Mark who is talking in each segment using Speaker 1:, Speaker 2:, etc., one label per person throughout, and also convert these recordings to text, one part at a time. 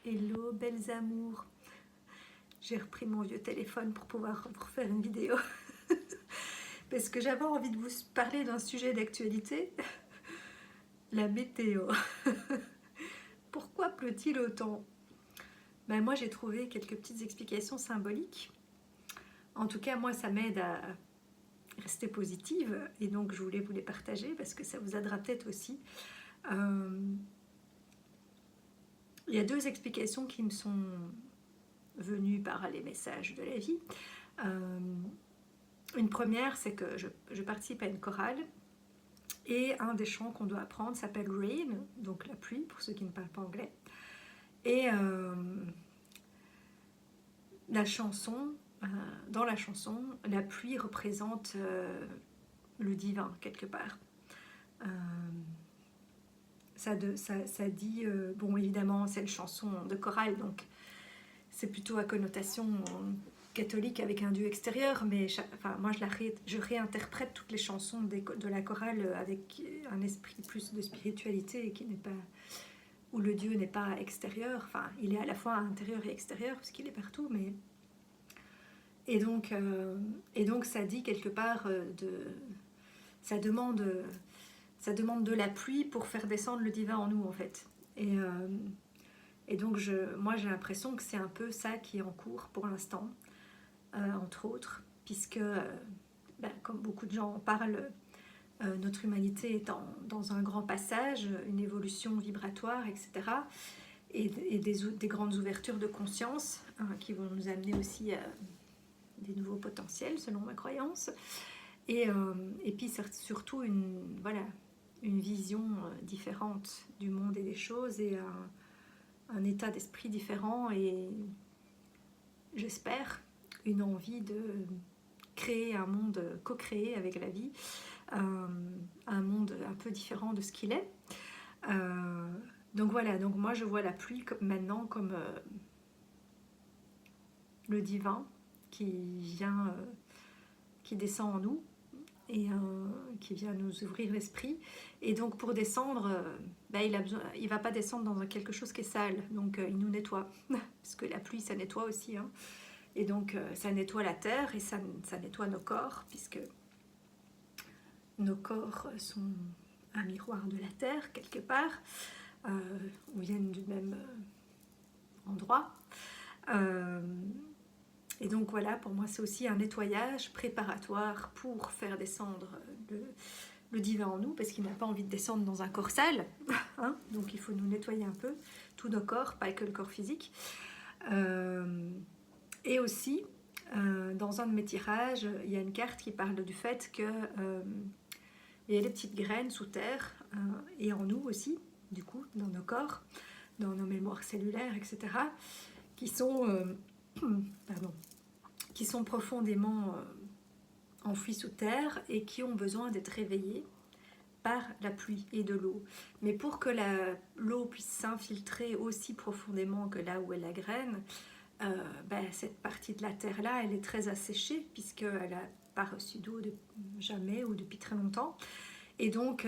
Speaker 1: Hello, belles amours. J'ai repris mon vieux téléphone pour pouvoir vous refaire une vidéo. Parce que j'avais envie de vous parler d'un sujet d'actualité. La météo. Pourquoi pleut-il autant? Moi, j'ai trouvé quelques petites explications symboliques. En tout cas, moi, ça m'aide à rester positive. Et donc, je voulais vous les partager parce que ça vous aidera peut-être aussi. Il y a deux explications qui me sont venues par les messages de la vie. Une première, c'est que je participe à une chorale et un des chants qu'on doit apprendre s'appelle Rain, donc la pluie pour ceux qui ne parlent pas anglais. Et la chanson, dans la chanson, la pluie représente le divin quelque part. Ça dit, bon évidemment c'est une chanson de chorale, donc c'est plutôt à connotation catholique avec un dieu extérieur, mais moi je réinterprète toutes les chansons de la chorale avec un esprit plus de spiritualité qui n'est pas, où le dieu n'est pas extérieur, enfin il est à la fois intérieur et extérieur parce qu'il est partout, mais et donc ça dit quelque part ça demande de la pluie pour faire descendre le divin en nous en fait. Et donc moi j'ai l'impression que c'est un peu ça qui est en cours pour l'instant. Entre autres, puisque, comme beaucoup de gens en parlent, notre humanité est dans un grand passage, une évolution vibratoire, etc. Et des grandes ouvertures de conscience qui vont nous amener aussi à des nouveaux potentiels, selon ma croyance. Et puis surtout une vision différente du monde et des choses, et un état d'esprit différent, et j'espère une envie de créer un monde, co-créer avec la vie, un monde un peu différent de ce qu'il est. Donc voilà, donc moi je vois la pluie maintenant comme le divin qui vient, qui descend en nous et qui vient nous ouvrir l'esprit. Et donc pour descendre, il va pas descendre dans quelque chose qui est sale, donc il nous nettoie, parce que la pluie ça nettoie aussi, hein. Et donc ça nettoie la terre et ça nettoie nos corps, puisque nos corps sont un miroir de la terre quelque part, ou viennent du même endroit. Et donc voilà, pour moi c'est aussi un nettoyage préparatoire pour faire descendre le divin en nous, parce qu'il n'a pas envie de descendre dans un corps sale, hein, donc il faut nous nettoyer un peu, tous nos corps, pas que le corps physique. Et aussi, dans un de mes tirages, il y a une carte qui parle du fait que il y a des petites graines sous terre, et en nous aussi, du coup, dans nos corps, dans nos mémoires cellulaires, etc., qui sont, qui sont profondément enfouies sous terre et qui ont besoin d'être réveillées par la pluie et de l'eau. Mais pour que l'eau puisse s'infiltrer aussi profondément que là où est la graine, cette partie de la terre là elle est très asséchée, puisqu'elle n'a pas reçu d'eau jamais ou depuis très longtemps, et donc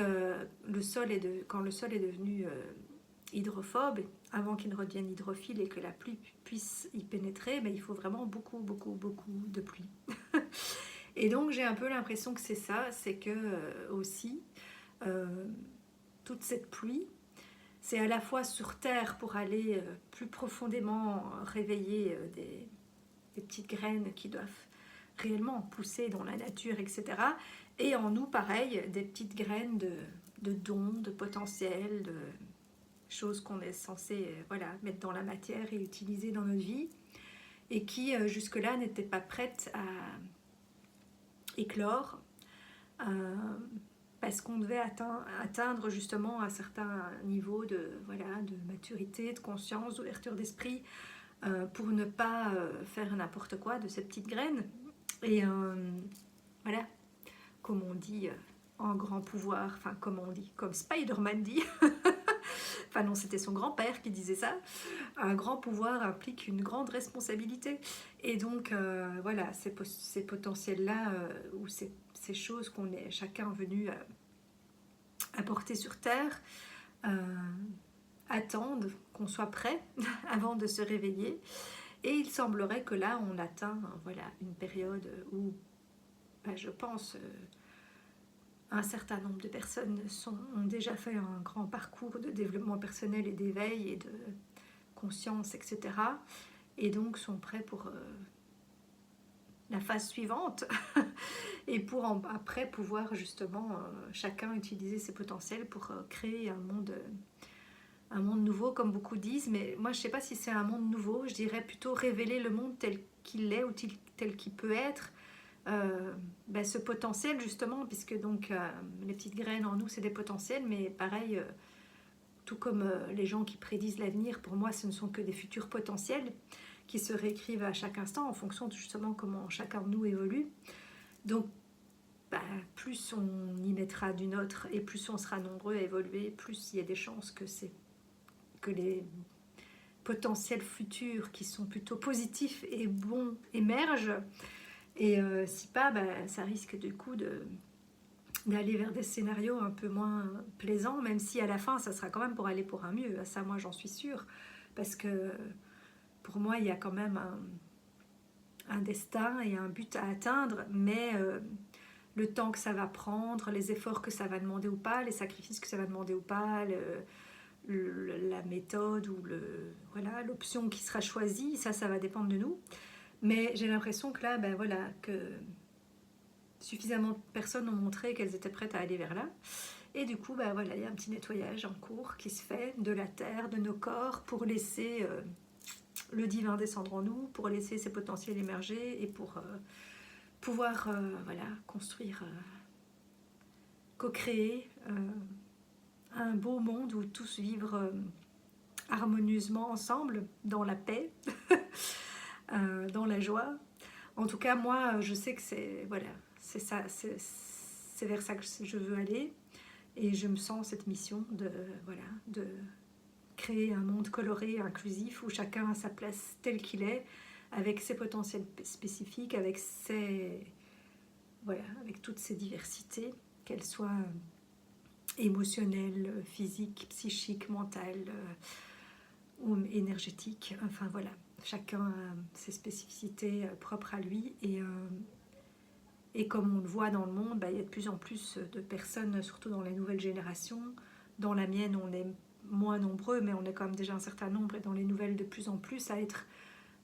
Speaker 1: quand le sol est devenu hydrophobe, avant qu'il ne redevienne hydrophile et que la pluie puisse y pénétrer, il faut vraiment beaucoup de pluie. Et donc j'ai un peu l'impression que c'est ça, c'est que aussi toute cette pluie, c'est à la fois sur terre pour aller plus profondément réveiller des petites graines qui doivent réellement pousser dans la nature, etc. Et en nous, pareil, des petites graines de dons, de potentiel, de choses qu'on est censé mettre dans la matière et utiliser dans notre vie, et qui jusque-là n'étaient pas prêtes à éclore, parce qu'on devait atteindre justement un certain niveau de maturité, de conscience, d'ouverture d'esprit, pour ne pas faire n'importe quoi de ces petites graines. Et voilà, comme on dit, en grand pouvoir, enfin comme Spider-Man dit, enfin non, c'était son grand-père qui disait ça, un grand pouvoir implique une grande responsabilité. Et donc ces potentiels-là, ou ces choses qu'on est chacun venu apporter sur Terre, attendent qu'on soit prêt avant de se réveiller. Et il semblerait que là, on atteint voilà, une période où, ben, je pense, un certain nombre de personnes ont déjà fait un grand parcours de développement personnel et d'éveil et de conscience, etc. Et donc sont prêts pour la phase suivante et pour après pouvoir justement chacun utiliser ses potentiels pour créer un monde nouveau, comme beaucoup disent. Mais moi, je ne sais pas si c'est un monde nouveau, je dirais plutôt révéler le monde tel qu'il est ou tel qu'il peut être. Ben, ce potentiel justement, puisque donc les petites graines en nous c'est des potentiels, mais pareil, tout comme les gens qui prédisent l'avenir, pour moi ce ne sont que des futurs potentiels qui se réécrivent à chaque instant en fonction de justement comment chacun de nous évolue. Donc ben, plus on y mettra du nôtre et plus on sera nombreux à évoluer, plus il y a des chances que les potentiels futurs qui sont plutôt positifs et bons émergent. Et si pas, bah, ça risque du coup d'aller vers des scénarios un peu moins plaisants, même si à la fin, ça sera quand même pour aller pour un mieux. Ça, moi, j'en suis sûre. Parce que pour moi, il y a quand même un destin et un but à atteindre, mais le temps que ça va prendre, les efforts que ça va demander ou pas, les sacrifices que ça va demander ou pas, la méthode ou voilà, l'option qui sera choisie, ça va dépendre de nous. Mais j'ai l'impression que là, ben voilà, que suffisamment de personnes ont montré qu'elles étaient prêtes à aller vers là. Et du coup, ben voilà, il y a un petit nettoyage en cours qui se fait de la terre, de nos corps, pour laisser le divin descendre en nous, pour laisser ses potentiels émerger et pour pouvoir voilà, construire, co-créer un beau monde où tous vivre harmonieusement ensemble, dans la paix, dans la joie. En tout cas, moi, je sais que c'est voilà, c'est ça, c'est vers ça que je veux aller, et je me sens cette mission de voilà, de créer un monde coloré, inclusif, où chacun a sa place tel qu'il est, avec ses potentiels spécifiques, avec ses voilà, avec toutes ces diversités, qu'elles soient émotionnelles, physiques, psychiques, mentales ou énergétiques. Enfin voilà, chacun a ses spécificités propres à lui, et comme on le voit dans le monde, bah, il y a de plus en plus de personnes, surtout dans les nouvelles générations. Dans la mienne, on est moins nombreux, mais on est quand même déjà un certain nombre, et dans les nouvelles de plus en plus, à être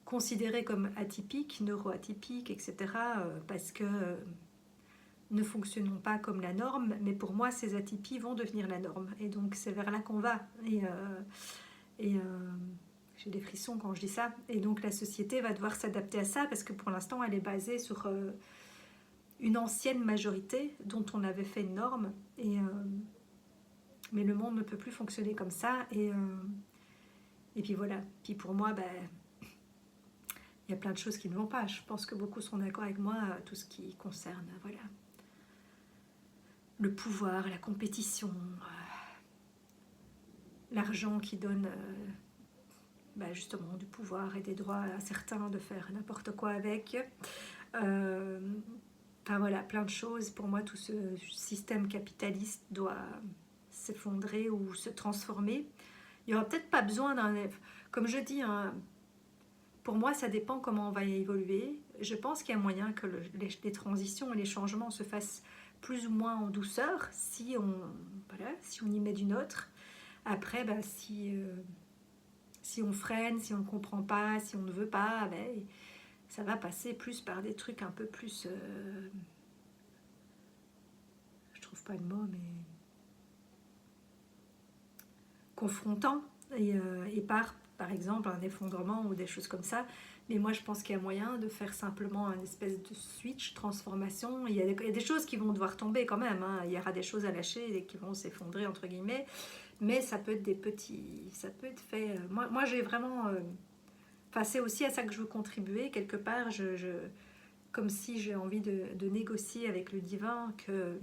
Speaker 1: considérés comme atypiques, neuroatypiques, etc. Parce que ne fonctionnons pas comme la norme, mais pour moi, ces atypies vont devenir la norme. Et donc, c'est vers là qu'on va. Et j'ai des frissons quand je dis ça. Et donc, la société va devoir s'adapter à ça, parce que pour l'instant, elle est basée sur une ancienne majorité dont on avait fait une norme. Mais le monde ne peut plus fonctionner comme ça. Et puis voilà. Puis pour moi, ben, il y a plein de choses qui ne vont pas. Je pense que beaucoup seront d'accord avec moi, tout ce qui concerne voilà, le pouvoir, la compétition, l'argent qui donne ben justement du pouvoir et des droits à certains de faire n'importe quoi avec. Enfin voilà, plein de choses. Pour moi, tout ce système capitaliste doit s'effondrer ou se transformer. Il n'y aura peut-être pas besoin d'un... Comme je dis, hein, pour moi, ça dépend comment on va évoluer. Je pense qu'il y a moyen que les transitions et les changements se fassent plus ou moins en douceur si on y met du nôtre. Après, ben, si on freine, si on ne comprend pas, si on ne veut pas, ben, ça va passer plus par des trucs un peu plus... je trouve pas le mot, mais... confrontants. Et par exemple, un effondrement ou des choses comme ça. Mais moi, je pense qu'il y a moyen de faire simplement un espèce de switch, transformation. Il y a des choses qui vont devoir tomber quand même. Hein. Il y aura des choses à lâcher et qui vont s'effondrer, entre guillemets. Mais ça peut être des petits... Ça peut être fait... Moi j'ai vraiment... Enfin, c'est aussi à ça que je veux contribuer. Quelque part, comme si j'ai envie de négocier avec le divin que...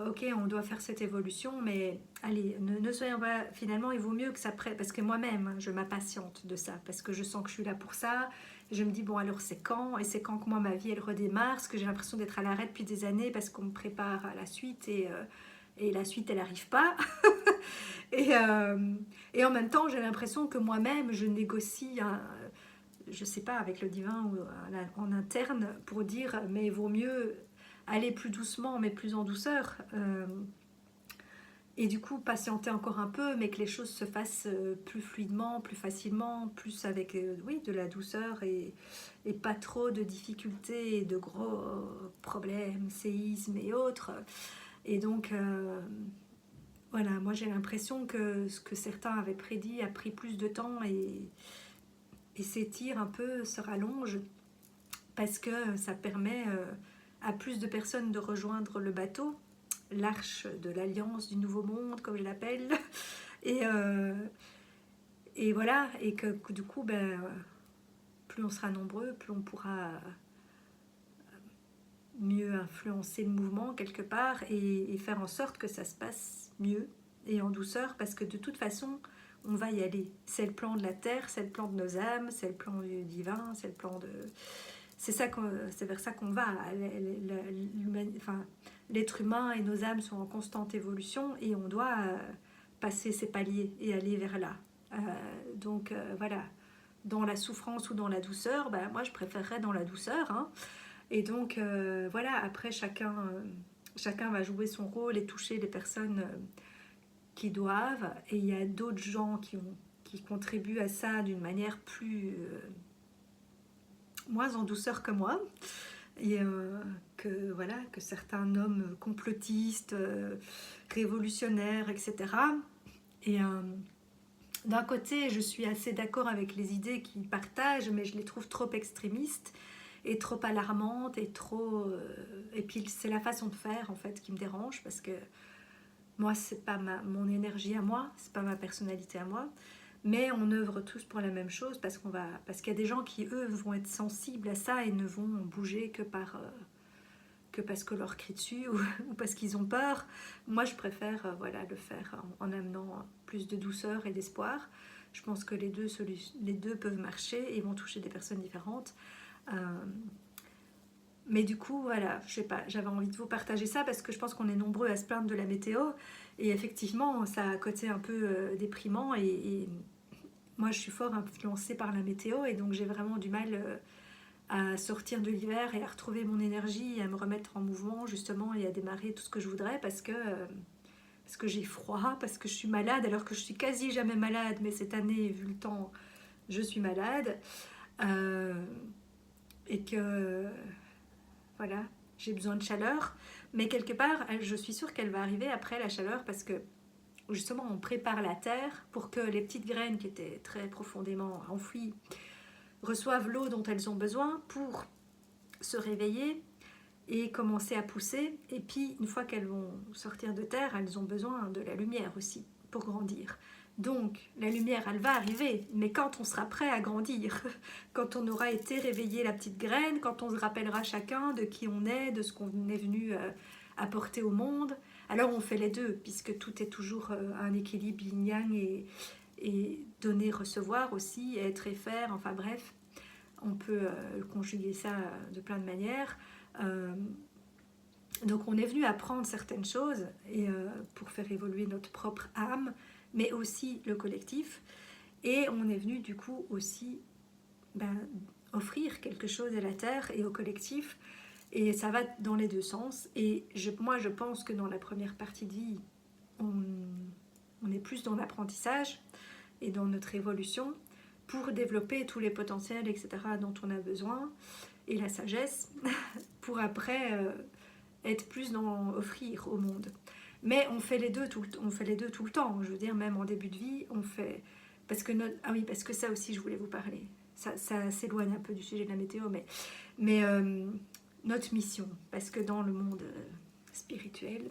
Speaker 1: ok, on doit faire cette évolution, mais allez, ne soyons pas... Finalement, il vaut mieux que ça prenne... Parce que moi-même, je m'impatiente de ça, parce que je sens que je suis là pour ça. Et je me dis, bon, alors c'est quand? Et c'est quand que moi, ma vie, elle redémarre? Parce que j'ai l'impression d'être à l'arrêt depuis des années, parce qu'on me prépare à la suite. Et et la suite elle n'arrive pas. Et en même temps j'ai l'impression que moi-même je négocie, je sais pas, avec le divin ou en interne pour dire mais il vaut mieux aller plus doucement mais plus en douceur. Et du coup, patienter encore un peu, mais que les choses se fassent plus fluidement, plus facilement, plus avec oui, de la douceur et pas trop de difficultés et de gros problèmes, séismes et autres. Et donc, voilà, moi j'ai l'impression que ce que certains avaient prédit a pris plus de temps et s'étire un peu, se rallonge, parce que ça permet à plus de personnes de rejoindre le bateau, l'arche de l'alliance du nouveau monde, comme je l'appelle. Et, et voilà, et que du coup, ben, plus on sera nombreux, plus on pourra mieux influencer le mouvement quelque part et faire en sorte que ça se passe mieux et en douceur, parce que de toute façon, on va y aller. C'est le plan de la terre, c'est le plan de nos âmes, c'est le plan du divin, c'est le plan de... C'est vers ça qu'on va. Enfin, l'être humain et nos âmes sont en constante évolution et on doit passer ces paliers et aller vers là. Donc voilà, dans la souffrance ou dans la douceur, ben, moi je préférerais dans la douceur. Hein. Et donc voilà, après chacun va jouer son rôle et toucher les personnes qui doivent. Et il y a d'autres gens qui contribuent à ça d'une manière plus... moins en douceur que moi, et que certains nomment complotistes, révolutionnaires, etc. Et d'un côté, je suis assez d'accord avec les idées qu'ils partagent, mais je les trouve trop extrémistes et trop alarmantes et trop... et puis c'est la façon de faire en fait qui me dérange, parce que moi c'est pas mon énergie à moi, c'est pas ma personnalité à moi. Mais on œuvre tous pour la même chose, parce qu'il y a des gens qui, eux, vont être sensibles à ça et ne vont bouger que parce que leur crie dessus ou parce qu'ils ont peur. Moi, je préfère voilà, le faire en amenant plus de douceur et d'espoir. Je pense que les deux peuvent marcher et vont toucher des personnes différentes. Mais du coup, voilà, je sais pas, j'avais envie de vous partager ça parce que je pense qu'on est nombreux à se plaindre de la météo. Et effectivement, ça a un côté un peu déprimant et moi, je suis fort influencée par la météo et donc j'ai vraiment du mal à sortir de l'hiver et à retrouver mon énergie et à me remettre en mouvement justement et à démarrer tout ce que je voudrais parce que j'ai froid, parce que je suis malade alors que je suis quasi jamais malade, mais cette année, vu le temps, je suis malade et que voilà, j'ai besoin de chaleur. Mais quelque part, je suis sûre qu'elle va arriver après la chaleur parce que justement on prépare la terre pour que les petites graines qui étaient très profondément enfouies reçoivent l'eau dont elles ont besoin pour se réveiller et commencer à pousser. Et puis une fois qu'elles vont sortir de terre, elles ont besoin de la lumière aussi pour grandir. Donc la lumière, elle va arriver, mais quand on sera prêt à grandir, quand on aura été réveillé la petite graine, quand on se rappellera chacun de qui on est, de ce qu'on est venu apporter au monde, alors on fait les deux, puisque tout est toujours un équilibre yin-yang et donner, recevoir aussi, être et faire, enfin bref, on peut conjuguer ça de plein de manières. Donc on est venu apprendre certaines choses et, pour faire évoluer notre propre âme, mais aussi le collectif. Et on est venu du coup aussi offrir quelque chose à la Terre et au collectif. Et ça va dans les deux sens. Et moi, je pense que dans la première partie de vie, on est plus dans l'apprentissage et dans notre évolution pour développer tous les potentiels, etc., dont on a besoin, et la sagesse, pour après être plus dans offrir au monde. Mais on fait les deux tout le temps. Je veux dire, même en début de vie, on fait... parce que ça aussi, je voulais vous parler. Ça s'éloigne un peu du sujet de la météo, mais notre mission, parce que dans le monde spirituel,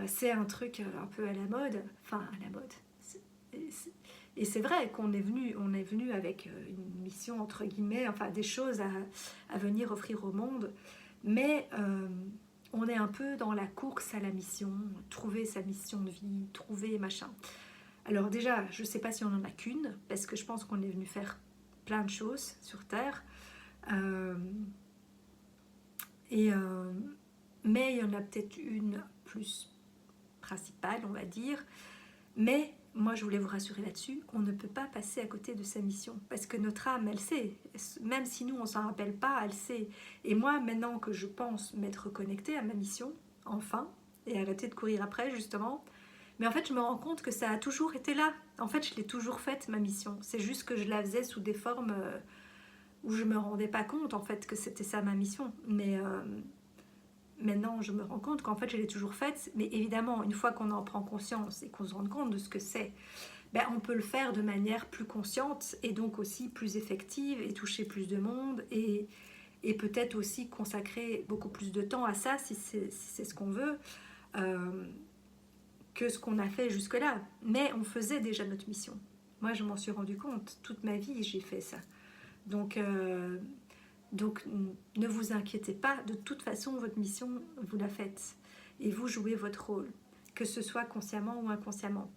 Speaker 1: c'est un truc un peu à la mode, enfin à la mode. Et c'est vrai qu'on est venu avec une mission entre guillemets, enfin des choses à venir offrir au monde, mais on est un peu dans la course à la mission, trouver sa mission de vie, trouver machin. Alors déjà, je ne sais pas si on en a qu'une, parce que je pense qu'on est venu faire plein de choses sur Terre. Mais il y en a peut-être une plus principal, on va dire. Mais moi, je voulais vous rassurer là-dessus, on ne peut pas passer à côté de sa mission. Parce que notre âme, elle sait. Même si nous, on ne s'en rappelle pas, elle sait. Et moi, maintenant que je pense m'être connectée à ma mission, enfin, et arrêter de courir après, justement, mais en fait, je me rends compte que ça a toujours été là. En fait, je l'ai toujours faite, ma mission. C'est juste que je la faisais sous des formes où je ne me rendais pas compte, en fait, que c'était ça ma mission. Mais maintenant, je me rends compte qu'en fait, je l'ai toujours faite. Mais évidemment, une fois qu'on en prend conscience et qu'on se rend compte de ce que c'est, ben, on peut le faire de manière plus consciente et donc aussi plus effective et toucher plus de monde et peut-être aussi consacrer beaucoup plus de temps à ça si c'est ce qu'on veut. Que ce qu'on a fait jusque-là. Mais on faisait déjà notre mission. Moi, je m'en suis rendu compte. Toute ma vie, j'ai fait ça. Donc, ne vous inquiétez pas. De toute façon, votre mission, vous la faites. Et vous jouez votre rôle, que ce soit consciemment ou inconsciemment.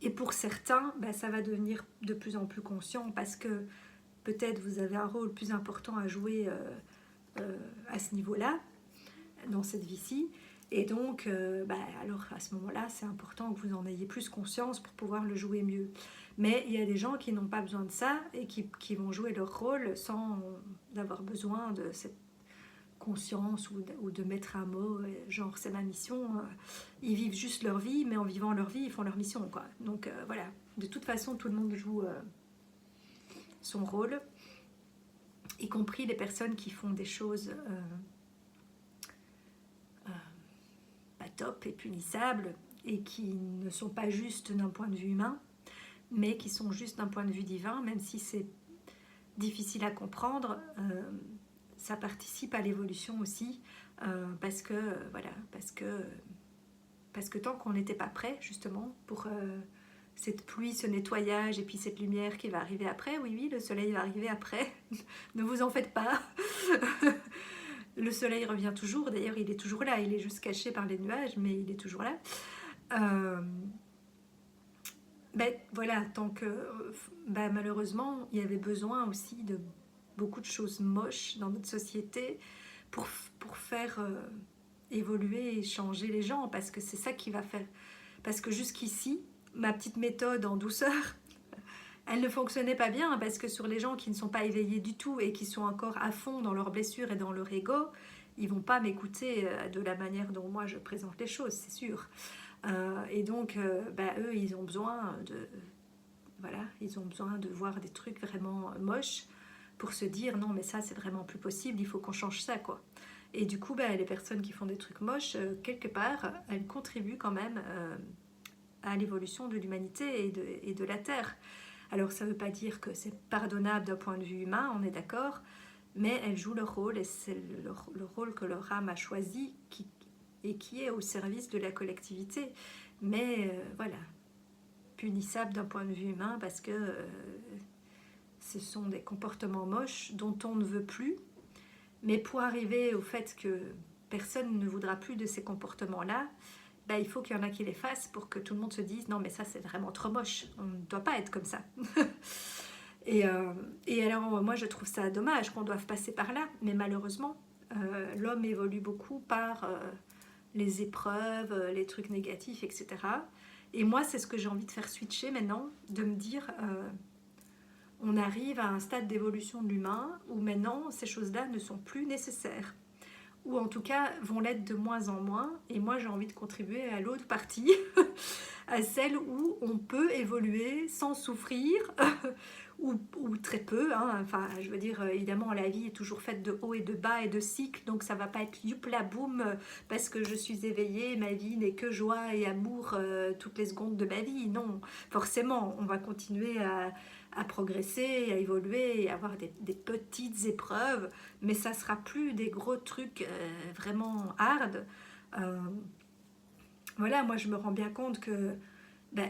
Speaker 1: Et pour certains, ben, ça va devenir de plus en plus conscient parce que peut-être vous avez un rôle plus important à jouer à ce niveau-là, dans cette vie-ci. Et donc, alors à ce moment-là, c'est important que vous en ayez plus conscience pour pouvoir le jouer mieux. Mais il y a des gens qui n'ont pas besoin de ça et qui vont jouer leur rôle sans avoir besoin de cette conscience ou de mettre un mot, genre c'est ma mission. Ils vivent juste leur vie, mais en vivant leur vie, ils font leur mission, quoi. Donc voilà, de toute façon, tout le monde joue son rôle, y compris les personnes qui font des choses pas top et punissables et qui ne sont pas justes d'un point de vue humain, mais qui sont justes d'un point de vue divin, même si c'est difficile à comprendre, ça participe à l'évolution aussi, parce que tant qu'on n'était pas prêt justement pour cette pluie, ce nettoyage et puis cette lumière qui va arriver après, oui, le soleil va arriver après, ne vous en faites pas. Le soleil revient toujours, d'ailleurs il est toujours là, il est juste caché par les nuages, mais il est toujours là. Voilà, tant que malheureusement il y avait besoin aussi de beaucoup de choses moches dans notre société pour faire évoluer et changer les gens, parce que c'est ça qui va faire. Parce que jusqu'ici, ma petite méthode en douceur, elle ne fonctionnait pas bien, parce que sur les gens qui ne sont pas éveillés du tout et qui sont encore à fond dans leurs blessures et dans leur ego, ils vont pas m'écouter de la manière dont moi je présente les choses, c'est sûr. Et donc, eux, ils ont besoin de voir des trucs vraiment moches pour se dire non, mais ça c'est vraiment plus possible, il faut qu'on change ça, quoi. Et du coup, les personnes qui font des trucs moches, quelque part, elles contribuent quand même à l'évolution de l'humanité et de la Terre. Alors ça ne veut pas dire que c'est pardonnable d'un point de vue humain, on est d'accord, mais elles jouent leur rôle et c'est le rôle que leur âme a choisi et qui est au service de la collectivité. Mais voilà, punissable d'un point de vue humain parce que ce sont des comportements moches dont on ne veut plus. Mais pour arriver au fait que personne ne voudra plus de ces comportements-là, il faut qu'il y en a qui les fassent pour que tout le monde se dise non mais ça c'est vraiment trop moche, on ne doit pas être comme ça. et alors moi je trouve ça dommage qu'on doive passer par là, mais malheureusement l'homme évolue beaucoup par les épreuves, les trucs négatifs, etc. Et moi c'est ce que j'ai envie de faire switcher maintenant, de me dire on arrive à un stade d'évolution de l'humain où maintenant ces choses-là ne sont plus nécessaires, ou en tout cas vont l'être de moins en moins, et moi j'ai envie de contribuer à l'autre partie, à celle où on peut évoluer sans souffrir, ou très peu, hein. Enfin je veux dire, évidemment la vie est toujours faite de hauts et de bas et de cycles, donc ça va pas être youpla boum, parce que je suis éveillée, ma vie n'est que joie et amour toutes les secondes de ma vie, non, forcément on va continuer à progresser, à évoluer et à avoir des petites épreuves, mais ça sera plus des gros trucs vraiment hard. Voilà, moi je me rends bien compte que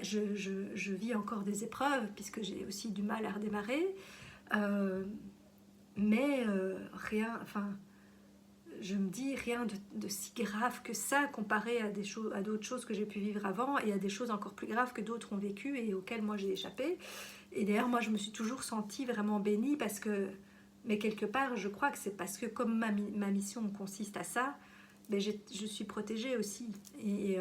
Speaker 1: je vis encore des épreuves puisque j'ai aussi du mal à redémarrer, mais rien, enfin je me dis rien de si grave que ça comparé à d'autres choses que j'ai pu vivre avant, et à des choses encore plus graves que d'autres ont vécues et auxquelles moi j'ai échappé. Et d'ailleurs moi je me suis toujours sentie vraiment bénie, parce que, mais quelque part je crois que c'est parce que comme ma mission consiste à ça, ben, je suis protégée aussi. Et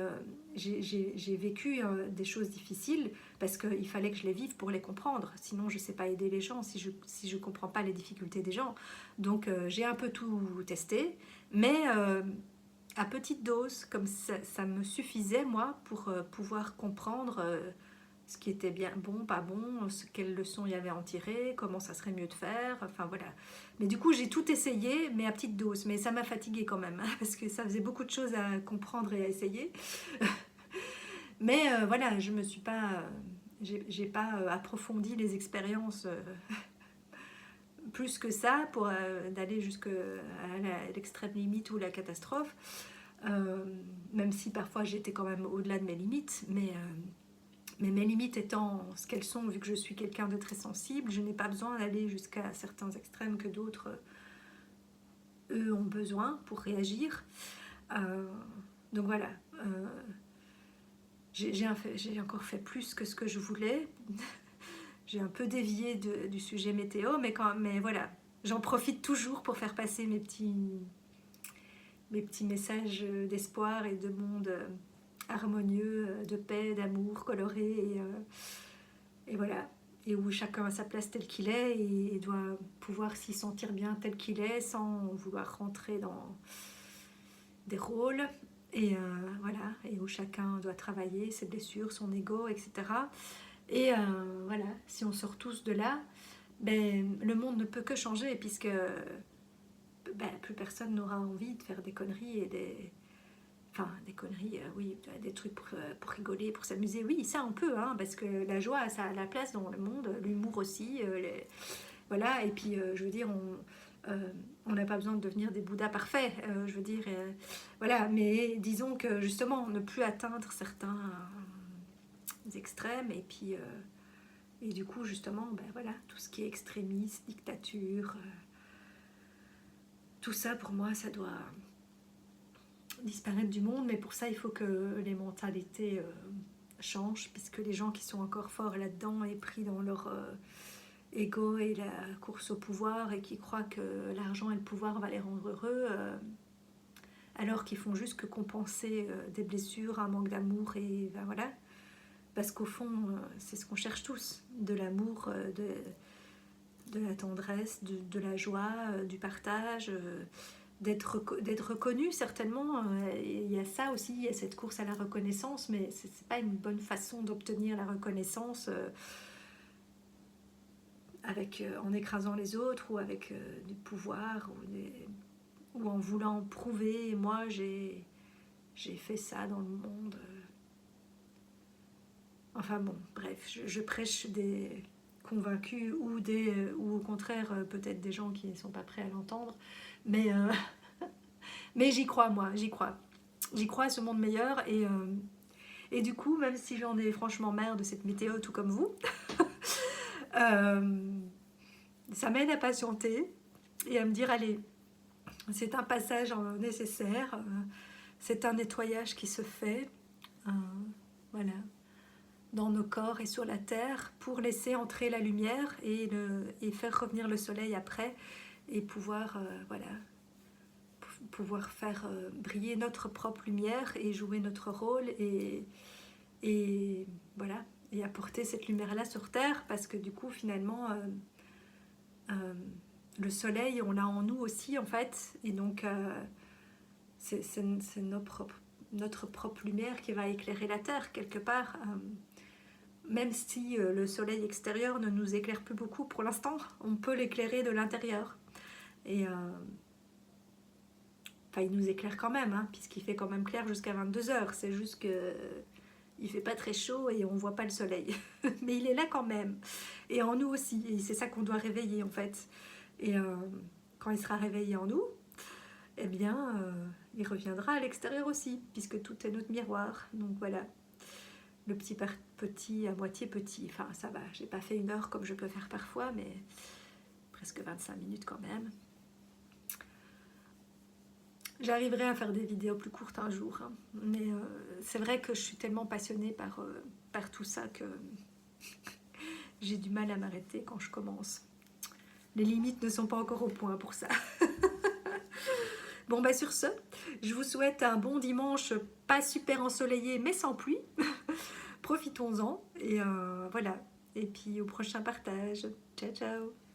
Speaker 1: j'ai vécu des choses difficiles parce qu'il fallait que je les vive pour les comprendre. Sinon, je ne sais pas aider les gens si je ne comprends pas les difficultés des gens. Donc, j'ai un peu tout testé, mais à petite dose, comme ça me suffisait, moi, pour pouvoir comprendre ce qui était bien bon, pas bon, quelles leçons il y avait à en tirer, comment ça serait mieux de faire, enfin voilà. Mais du coup, j'ai tout essayé, mais à petite dose. Mais ça m'a fatiguée quand même, hein, parce que ça faisait beaucoup de choses à comprendre et à essayer. Mais voilà, je me suis pas, j'ai pas approfondi les expériences plus que ça pour d'aller jusqu'à l'extrême limite ou la catastrophe. Même si parfois j'étais quand même au-delà de mes limites, mais mes limites étant ce qu'elles sont, vu que je suis quelqu'un de très sensible, je n'ai pas besoin d'aller jusqu'à certains extrêmes que d'autres, eux, ont besoin pour réagir. Donc voilà, j'ai encore fait plus que ce que je voulais. J'ai un peu dévié du sujet météo, mais voilà, j'en profite toujours pour faire passer mes petits messages d'espoir et de monde harmonieux, de paix, d'amour, coloré, et voilà. Et où chacun a sa place tel qu'il est et doit pouvoir s'y sentir bien tel qu'il est sans vouloir rentrer dans des rôles. Et voilà, et où chacun doit travailler ses blessures, son ego, etc. Et voilà, si on sort tous de là, ben, le monde ne peut que changer puisque ben, plus personne n'aura envie de faire des conneries et enfin, des conneries, oui, des trucs pour rigoler, pour s'amuser. Oui, ça on peut, hein, parce que la joie, ça a la place dans le monde, l'humour aussi. Voilà, et puis je veux dire, on n'a pas besoin de devenir des bouddhas parfaits, je veux dire. Voilà, mais disons que justement, ne plus atteindre certains extrêmes, et puis. Et du coup, justement, ben voilà, tout ce qui est extrémisme, dictature, tout ça, pour moi, ça doit disparaître du monde. Mais pour ça, il faut que les mentalités changent, puisque les gens qui sont encore forts là-dedans et pris dans leur ego et la course au pouvoir et qui croient que l'argent et le pouvoir va les rendre heureux, alors qu'ils font juste que compenser des blessures, un manque d'amour, et ben voilà. Parce qu'au fond, c'est ce qu'on cherche tous, de l'amour, de la tendresse, de la joie, du partage, d'être reconnu certainement. Il y a ça aussi, il y a cette course à la reconnaissance, mais ce n'est pas une bonne façon d'obtenir la reconnaissance en écrasant les autres ou avec du pouvoir ou en voulant prouver, moi j'ai fait ça dans le monde. Enfin bon, bref, je prêche des convaincus ou au contraire peut-être des gens qui ne sont pas prêts à l'entendre. Mais, mais j'y crois, moi, j'y crois. J'y crois à ce monde meilleur et du coup, même si j'en ai franchement marre de cette météo tout comme vous, ça m'aide à patienter et à me dire, allez, c'est un passage nécessaire, c'est un nettoyage qui se fait, voilà, dans nos corps et sur la terre pour laisser entrer la lumière et faire revenir le soleil après et pouvoir voilà, pouvoir faire briller notre propre lumière et jouer notre rôle et voilà, et apporter cette lumière là sur terre, parce que du coup finalement le soleil on l'a en nous aussi en fait, et donc c'est notre propre lumière qui va éclairer la terre quelque part. Même si le soleil extérieur ne nous éclaire plus beaucoup pour l'instant, on peut l'éclairer de l'intérieur. Et enfin, il nous éclaire quand même, hein, puisqu'il fait quand même clair jusqu'à 22h. C'est juste que il fait pas très chaud et on voit pas le soleil. Mais il est là quand même. Et en nous aussi. Et c'est ça qu'on doit réveiller en fait. Et quand il sera réveillé en nous, eh bien, il reviendra à l'extérieur aussi, puisque tout est notre miroir. Donc voilà. Le petit à moitié petit, enfin ça va, j'ai pas fait 1 heure comme je peux faire parfois, mais presque 25 minutes quand même. J'arriverai à faire des vidéos plus courtes un jour, hein. Mais c'est vrai que je suis tellement passionnée par tout ça que j'ai du mal à m'arrêter quand je commence. Les limites ne sont pas encore au point pour ça. Bon, bah sur ce, je vous souhaite un bon dimanche, pas super ensoleillé, mais sans pluie. Profitons-en. Et voilà. Et puis au prochain partage. Ciao, ciao.